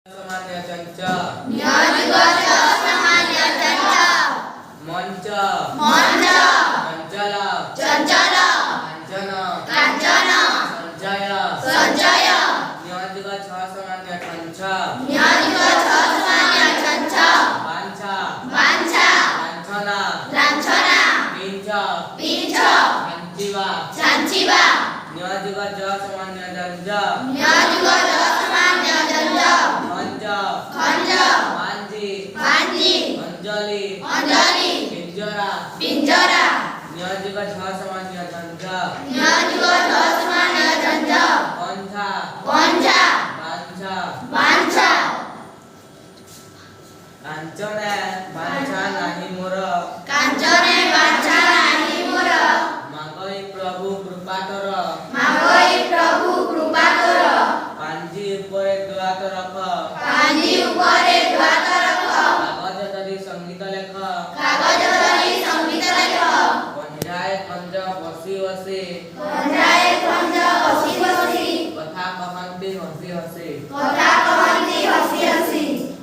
सामान्य चंच न्यादिगत सामान्य चंच मंच मंच चंचल चंचल कांचन कांचन संचय संचय न्यादिगत सामान्य चंच न्यादिगत सामान्य चंच वांछा वांछा लांछना लांछना पिंच पिंच सांचिवा सांचिवा न्यादिगत सामान्य जंज न्यादिगत सामान्य जंज खंज खंज वांजी वांजी अंजलि अंजलि पिंजरा पिंजरा न्यादिगत सामान्य जंज न्यादिगत सामान्य जंज पंथा पंचा वांछा वांछा कांचने वांछा नाही मोर कांचने वांछा नाही मोर मागई प्रभु कृपा कर मागई प्रभु कृपा कर पांजी उपरे द्वात रख पानी उपरे द्वात रख कागज धरी संगीत लेख कागज धरी संगीत लेख पंजाए खंज बसी बसी पंजाए खंज बसी बसी कथा कहंती हसी हसी कथा कहंती हसी हसी